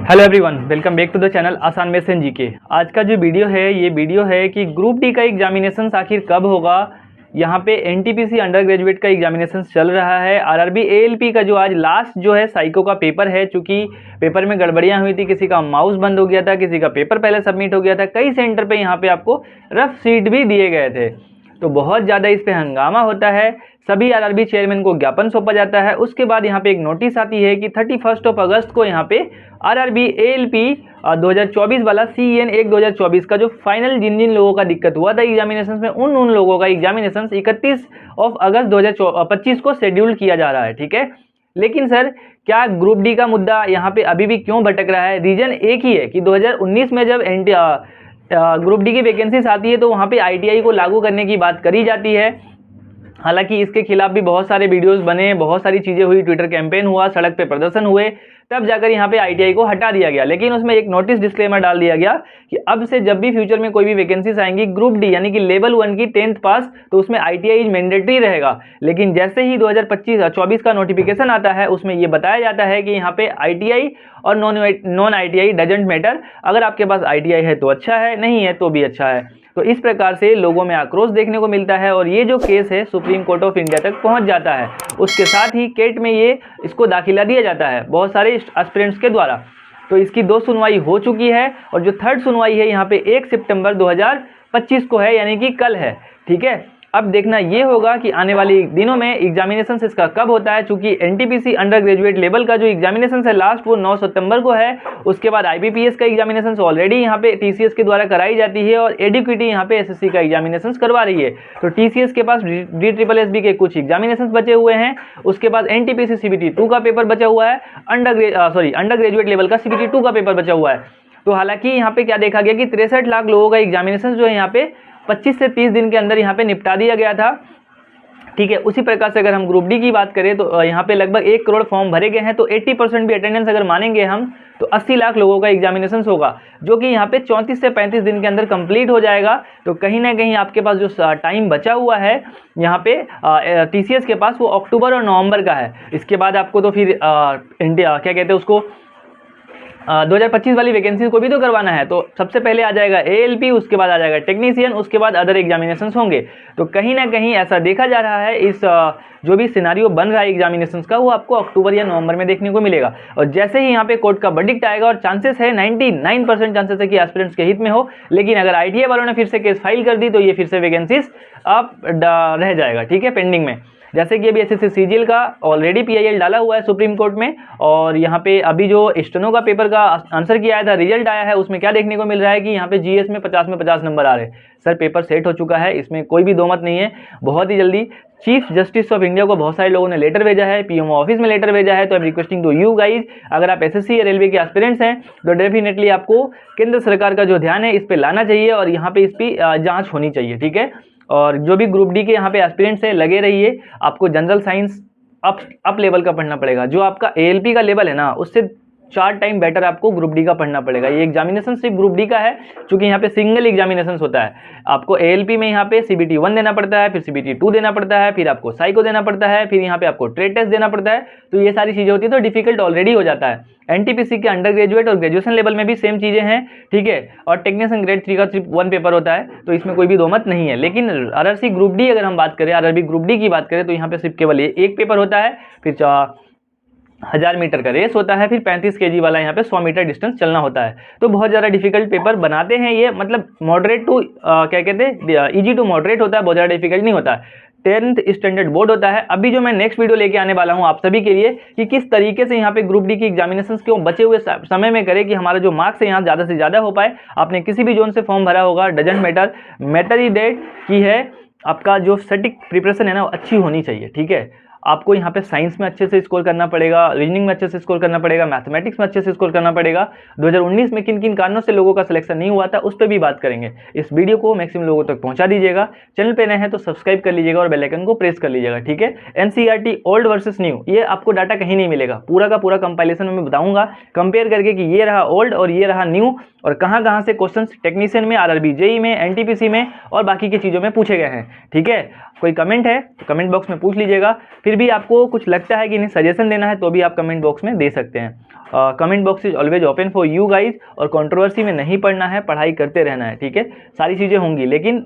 Hello everyone, welcome back to the channel आसान में GK. आज का जो वीडियो है ये वीडियो है कि ग्रुप डी का एग्जामिनेशन आखिर कब होगा। यहाँ पे एनटीपीसी अंडर ग्रेजुएट का एग्जामिनेशन चल रहा है। आरआरबी एएलपी का जो आज लास्ट जो है साइको का पेपर है, चूँकि पेपर में गड़बड़ियाँ हुई थी, किसी का माउस बंद हो गया था, किसी का पेपर पहले सबमिट हो गया था, कई सेंटर पर यहाँ पे आपको रफ सीट भी दिए गए थे, तो बहुत ज़्यादा इस पर हंगामा होता है। सभी आरआरबी चेयरमैन को ज्ञापन सौंपा जाता है। उसके बाद यहाँ पे एक नोटिस आती है कि 31 अगस्त को यहाँ पे आरआरबी एएलपी 2024 वाला CEN 1 2024 का जो फाइनल जिन जिन लोगों का दिक्कत हुआ था एग्जामिनेशन में, उन लोगों का एग्जामिनेशन 31 अगस्त 2025 को शेड्यूल किया जा रहा है। ठीक है, लेकिन सर क्या ग्रुप डी का मुद्दा यहाँ पे अभी भी क्यों भटक रहा है? रीजन एक ही है कि 2019 में जब ग्रुप डी की वैकेंसीज आती है तो वहाँ पे ITI को लागू करने की बात करी जाती है। हालांकि इसके खिलाफ भी बहुत सारे वीडियोस बने, बहुत सारी चीज़ें हुई, ट्विटर कैंपेन हुआ, सड़क पे प्रदर्शन हुए, तब जाकर यहाँ पे ITI को हटा दिया गया। लेकिन उसमें एक नोटिस डिस्क्लेमर डाल दिया गया कि अब से जब भी फ्यूचर में कोई भी वैकेंसीज आएंगी ग्रुप डी यानी कि लेवल 1 की 10th पास, तो उसमें ITI मैंडेटरी रहेगा। लेकिन जैसे ही 2024 का नोटिफिकेशन आता है उसमें ये बताया जाता है कि यहाँ पे ITI और नॉन ITI डजेंट मैटर। अगर आपके पास ITI है तो अच्छा है, नहीं है तो भी अच्छा है। तो इस प्रकार से लोगों में आक्रोश देखने को मिलता है और ये जो केस है सुप्रीम कोर्ट ऑफ इंडिया तक पहुंच जाता है। उसके साथ ही केट में इसको दाखिला दिया जाता है बहुत सारे एस्पिरेंट्स के द्वारा। तो इसकी 2 सुनवाई हो चुकी है और जो 3rd सुनवाई है यहाँ पे 1 सितंबर 2025 को है, यानी कि कल है। ठीक है, अब देखना ये होगा कि आने वाले दिनों में एग्जामिनेशन इसका कब होता है, चूंकि एनटीपीसी अंडर ग्रेजुएट लेवल का जो एग्जामिनेशन है लास्ट वो 9 सितंबर को है। उसके बाद IBPS का एग्जामिनेशन ऑलरेडी यहाँ पे TCS के द्वारा कराई जाती है और एडुकेटी यहाँ पे SSC का एग्जामिनेशन करवा रही है। तो TCS के पास DSSB के कुछ एग्जामिनेशन बचे हुए हैं। उसके बाद NTPC CBT 2 का पेपर बचा हुआ है, अंडर ग्रेजुएट लेवल का CBT 2 का पेपर बचा हुआ है। तो हालांकि यहाँ पे क्या देखा गया कि 63 लाख लोगों का एग्जामिनेशन जो है यहाँ पे 25 से 30 दिन के अंदर यहाँ पे निपटा दिया गया था। ठीक है, उसी प्रकार से अगर हम ग्रुप डी की बात करें तो यहाँ पे लगभग 1 करोड़ फॉर्म भरे गए हैं, तो 80% भी अटेंडेंस अगर मानेंगे हम तो 80 लाख लोगों का एग्जामिनेशन होगा, जो कि यहाँ पे 34 से 35 दिन के अंदर कंप्लीट हो जाएगा। तो कहीं ना कहीं आपके पास जो टाइम बचा हुआ है यहाँ पे TCS के पास वो अक्टूबर और नवंबर का है। इसके बाद आपको तो फिर इंडिया क्या कहते हैं उसको 2025 वाली वैकेंसी को भी तो करवाना है। तो सबसे पहले आ जाएगा ALP, उसके बाद आ जाएगा टेक्नीशियन, उसके बाद अदर एग्जामिनेशन होंगे। तो कहीं ना कहीं ऐसा देखा जा रहा है इस जो भी सिनारियो बन रहा है एग्जामिनेशन का वो आपको अक्टूबर या नवंबर में देखने को मिलेगा। और जैसे ही यहाँ पे कोर्ट का वर्डिक्ट आएगा, और चांसेस है 99% चांसेस है कि एस्पिरेंट्स के हित में हो, लेकिन अगर ITA वालों ने फिर से केस फाइल कर दी तो ये फिर से वैकेंसीज अब रह जाएगा। ठीक है, पेंडिंग में। जैसे कि अभी SSC CGL का ऑलरेडी PIL डाला हुआ है सुप्रीम कोर्ट में, और यहाँ पे अभी जो स्टेनो का पेपर का आंसर किया था, रिजल्ट आया है, उसमें क्या देखने को मिल रहा है कि यहाँ पे GS में 50 में 50 नंबर आ रहे हैं। सर पेपर सेट हो चुका है, इसमें कोई भी दो मत नहीं है। बहुत ही जल्दी चीफ जस्टिस ऑफ इंडिया को बहुत सारे लोगों ने लेटर भेजा है, PMO ऑफिस में लेटर भेजा है। तो I am requesting to you guys, अगर आप SSC या रेलवे के एस्पिरेंट्स हैं तो डेफिनेटली आपको केंद्र सरकार का जो ध्यान है इस पर लाना चाहिए और यहाँ पे इस पर जाँच होनी चाहिए। ठीक है, और जो भी ग्रुप डी के यहाँ पे एस्पिरेंट्स है लगे रहिए। आपको जनरल साइंस अप लेवल का पढ़ना पड़ेगा। जो आपका ALP का लेवल है ना, उससे 4 टाइम बेटर आपको ग्रुप डी का पढ़ना पड़ेगा। ये एग्जामिनेशन सिर्फ ग्रुप डी का है, क्योंकि यहाँ पे सिंगल एग्जामिनेशन होता है। आपको ALP में यहाँ पे CBT 1 देना पड़ता है, फिर CBT 2 देना पड़ता है, फिर आपको साइको देना पड़ता है, फिर यहाँ पे आपको ट्रेड टेस्ट देना पड़ता है। तो ये सारी चीज़ें होती है, तो डिफिकल्ट ऑलरेडी हो जाता है। NTPC के अंडर ग्रेजुएट और ग्रेजुएशन लेवल में भी सेम चीज़ें हैं। ठीक है, और टेक्नीशियन ग्रेड 3 का सिर्फ 1 पेपर होता है, तो इसमें कोई भी दो मत नहीं है। लेकिन RRC ग्रुप डी अगर हम बात करें, RRB ग्रुप डी की बात करें, तो यहाँ पे सिर्फ केवल एक पेपर होता है, फिर 1000 मीटर का रेस होता है, फिर 35 kg वाला यहाँ पे 100 मीटर डिस्टेंस चलना होता है। तो बहुत ज़्यादा डिफिकल्ट पेपर बनाते हैं ये, मतलब मॉडरेट टू क्या कहते हैं, ईजी टू मॉडरेट होता है, बहुत ज़्यादा डिफिकल्ट नहीं होता है। 10th स्टैंडर्ड बोर्ड होता है। अभी जो मैं नेक्स्ट वीडियो लेके आने वाला हूँ आप सभी के लिए कि किस तरीके से यहाँ पे ग्रुप डी की एग्जामिनेशंस क्यों बचे हुए समय में करें कि हमारा जो मार्क्स है यहाँ ज़्यादा से ज़्यादा हो पाए। आपने किसी भी जोन से फॉर्म भरा होगा, डजेंट मैटर, मैटर ही डेट की है आपका जो सटीक प्रिपरेशन है ना अच्छी होनी चाहिए। ठीक है, आपको यहाँ पे साइंस में अच्छे से स्कोर करना पड़ेगा, रीजनिंग में अच्छे से स्कोर करना पड़ेगा, मैथमेटिक्स में अच्छे से स्कोर करना पड़ेगा। 2019 में किन किन कारणों से लोगों का सिलेक्शन नहीं हुआ था उस पर भी बात करेंगे। इस वीडियो को मैक्सिमम लोगों तक पहुंचा दीजिएगा। चैनल पे नए हैं तो सब्सक्राइब कर लीजिएगा और बेल आइकन को प्रेस कर लीजिएगा। ठीक है, NCERT ओल्ड वर्सेस न्यू, ये आपको डाटा कहीं नहीं मिलेगा। पूरा का पूरा कंपाइलेशन में बताऊंगा कंपेयर करके कि ये रहा ओल्ड और ये रहा न्यू, और कहाँ से क्वेश्चन टेक्नीशियन में, RRB JEE में, NTPC में और बाकी की चीज़ों में पूछे गए हैं। ठीक है, कोई कमेंट है तो कमेंट बॉक्स में पूछ लीजिएगा। फिर भी आपको कुछ लगता है कि नहीं सजेशन देना है तो भी आप कमेंट बॉक्स में दे सकते हैं। Comment box is always open for you guys, और कंट्रोवर्सी में नहीं पढ़ना है, पढ़ाई करते रहना है, ठीक है। सारी चीज़ें होंगी लेकिन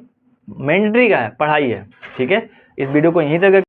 मैंडेटरी का है, पढ़ाई है, ठीक है। इस वीडियो को यहीं तक